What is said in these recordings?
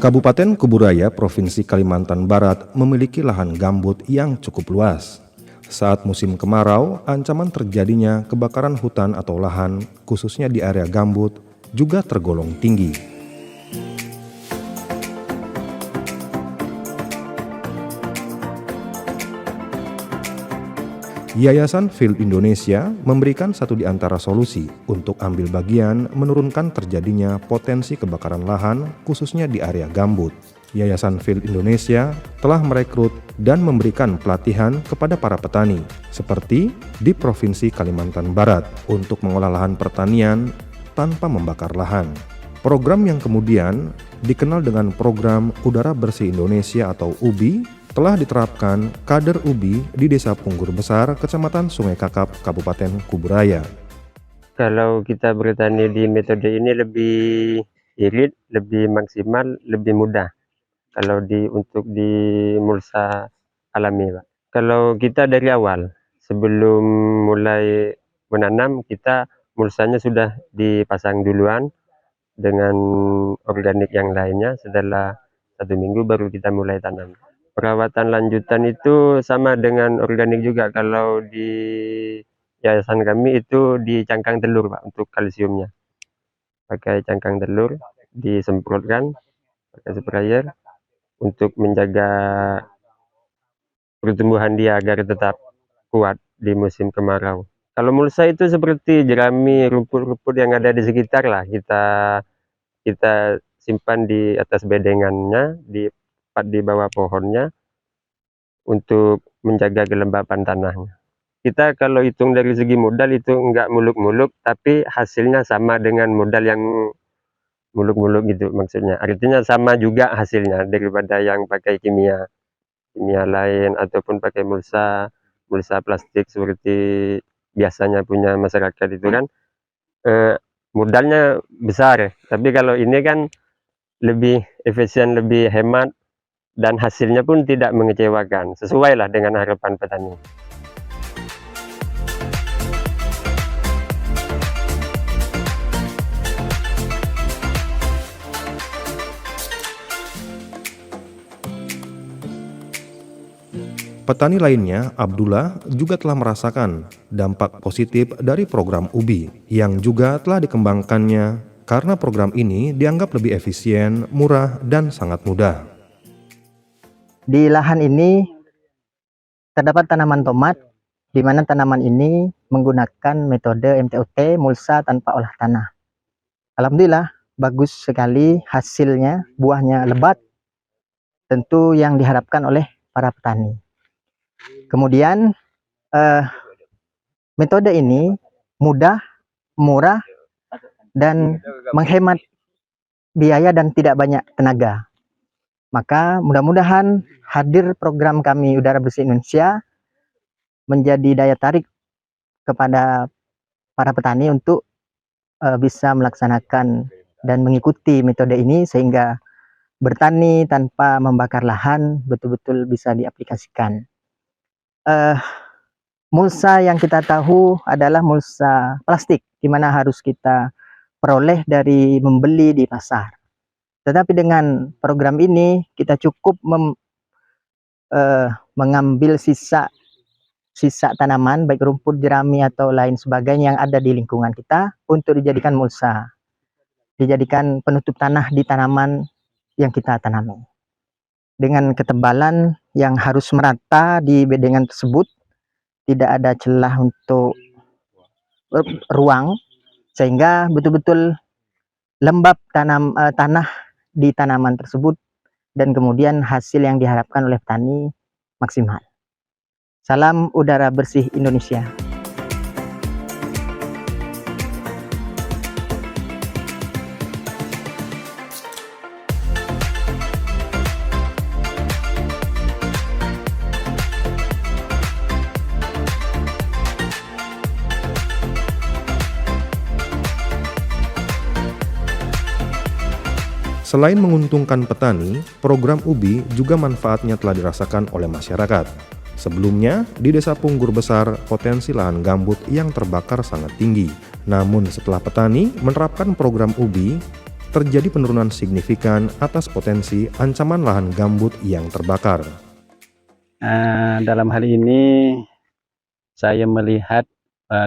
Kabupaten Kuburaya, Provinsi Kalimantan Barat memiliki lahan gambut yang cukup luas. Saat musim kemarau, ancaman terjadinya kebakaran hutan atau lahan, khususnya di area gambut, juga tergolong tinggi. Yayasan Field Indonesia memberikan satu di antara solusi untuk ambil bagian menurunkan terjadinya potensi kebakaran lahan, khususnya di area gambut. Yayasan Field Indonesia telah merekrut dan memberikan pelatihan kepada para petani, seperti di Provinsi Kalimantan Barat, untuk mengolah lahan pertanian tanpa membakar lahan. Program yang kemudian dikenal dengan Program Udara Bersih Indonesia atau UBI, telah diterapkan kader UBI di Desa Punggur Besar, Kecamatan Sungai Kakap, Kabupaten Kuburaya. Kalau kita bertani di metode ini lebih irit, lebih maksimal, lebih mudah. Kalau untuk di mulsa alami, Pak. Kalau kita dari awal, sebelum mulai menanam, kita mulsanya sudah dipasang duluan dengan organik yang lainnya. Setelah 1 minggu baru kita mulai tanam. Perawatan lanjutan itu sama dengan organik juga. Kalau di yayasan kami itu di cangkang telur, Pak, untuk kalsiumnya. Pakai cangkang telur, disemprotkan pakai sprayer untuk menjaga pertumbuhan dia agar tetap kuat di musim kemarau. Kalau mulsa itu seperti jerami, rumput-rumput yang ada di sekitar lah, kita simpan di atas bedengannya, di bawah pohonnya, untuk menjaga kelembapan tanahnya. Kita kalau hitung dari segi modal itu enggak muluk-muluk, tapi hasilnya sama dengan modal yang muluk-muluk gitu maksudnya. Artinya sama juga hasilnya daripada yang pakai kimia lain ataupun pakai mulsa plastik seperti biasanya punya masyarakat itu kan modalnya besar. Tapi kalau ini kan lebih efisien, lebih hemat, dan hasilnya pun tidak mengecewakan, sesuai lah dengan harapan petani. Petani lainnya, Abdullah, juga telah merasakan dampak positif dari program UBI yang juga telah dikembangkannya karena program ini dianggap lebih efisien, murah, dan sangat mudah. Di lahan ini terdapat tanaman tomat, di mana tanaman ini menggunakan metode MTOT, mulsa tanpa olah tanah. Alhamdulillah, bagus sekali hasilnya, buahnya lebat, tentu yang diharapkan oleh para petani. Kemudian metode ini mudah, murah, dan menghemat biaya dan tidak banyak tenaga. Maka mudah-mudahan hadir program kami Udara Bersih Indonesia menjadi daya tarik kepada para petani untuk bisa melaksanakan dan mengikuti metode ini sehingga bertani tanpa membakar lahan betul-betul bisa diaplikasikan. Mulsa yang kita tahu adalah mulsa plastik, di mana harus kita peroleh dari membeli di pasar. Tetapi dengan program ini kita cukup mengambil sisa tanaman, baik rumput, jerami, atau lain sebagainya yang ada di lingkungan kita untuk dijadikan mulsa, dijadikan penutup tanah di tanaman yang kita tanami. Dengan ketebalan yang harus merata di bedengan tersebut, tidak ada celah untuk ruang, sehingga betul-betul lembab tanah di tanaman tersebut, dan kemudian hasil yang diharapkan oleh petani maksimal. Salam Udara Bersih Indonesia. Selain menguntungkan petani, program UBI juga manfaatnya telah dirasakan oleh masyarakat. Sebelumnya, di Desa Punggur Besar, potensi lahan gambut yang terbakar sangat tinggi. Namun setelah petani menerapkan program UBI, terjadi penurunan signifikan atas potensi ancaman lahan gambut yang terbakar. Dalam hal ini saya melihat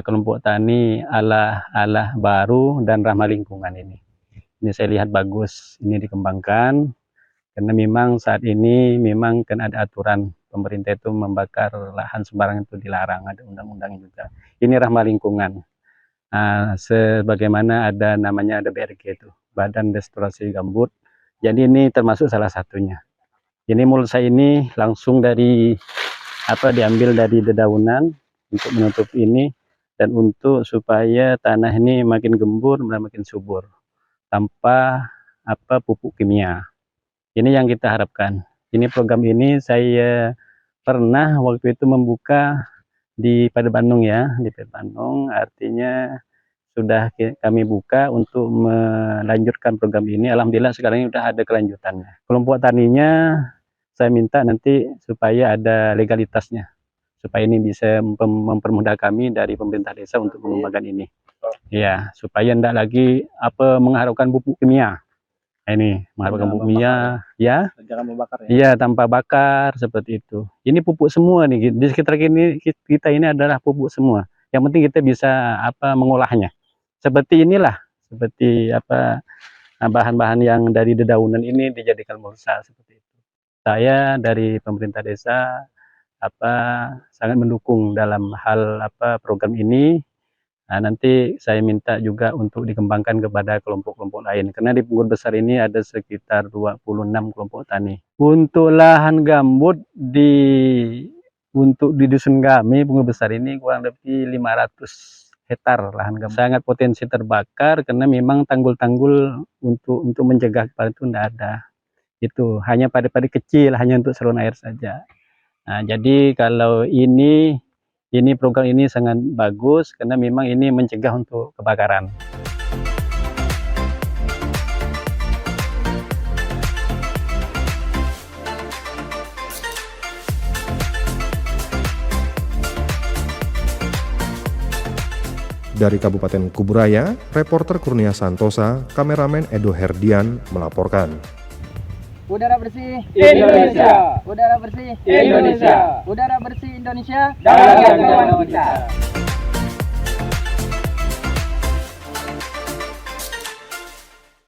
kelompok tani ala baru dan ramah lingkungan ini. Ini saya lihat bagus, ini dikembangkan karena memang saat ini memang kan ada aturan pemerintah itu membakar lahan sembarangan itu dilarang, ada undang-undang juga. Ini ramah lingkungan. Sebagaimana ada namanya BRG itu, Badan Restorasi Gambut. Jadi ini termasuk salah satunya. Ini mulsa ini langsung dari diambil dari dedaunan untuk menutup ini dan untuk supaya tanah ini makin gembur dan makin subur tanpa pupuk kimia. Ini yang kita harapkan. Ini program ini saya pernah waktu itu membuka di Padebandung ya, di Padebandung, artinya sudah kami buka untuk melanjutkan program ini. Alhamdulillah sekarang ini sudah ada kelanjutannya. Kelompok taninya saya minta nanti supaya ada legalitasnya, supaya ini bisa mempermudah kami dari pemerintah desa untuk mengembangkan ini. Ya, supaya tidak lagi mengharapkan pupuk kimia. Ini mengharapkan pupuk kimia, ya. Jangan membakar ya. Iya, tanpa bakar seperti itu. Ini pupuk semua nih. Di sekitar kita ini adalah pupuk semua. Yang penting kita bisa mengolahnya. Seperti inilah, seperti bahan-bahan yang dari dedaunan ini dijadikan mulsa seperti itu. Saya dari pemerintah desa sangat mendukung dalam hal program ini. Nanti saya minta juga untuk dikembangkan kepada kelompok-kelompok lain karena di Pungur Besar ini ada sekitar 26 kelompok tani. Untuk lahan gambut untuk di dusun kami Pungur Besar ini kurang lebih 500 hektar lahan gambut. Sangat potensi terbakar karena memang tanggul-tanggul untuk mencegah kebakaran itu tidak ada. Itu hanya padi-padi kecil, hanya untuk saluran air saja. Jadi kalau ini program ini sangat bagus karena memang ini mencegah untuk kebakaran. Dari Kabupaten Kuburaya, reporter Kurnia Santosa, kameramen Edo Herdian melaporkan. Udara bersih Indonesia. Udara bersih Indonesia. Udara bersih Indonesia. Dalam genggaman kita.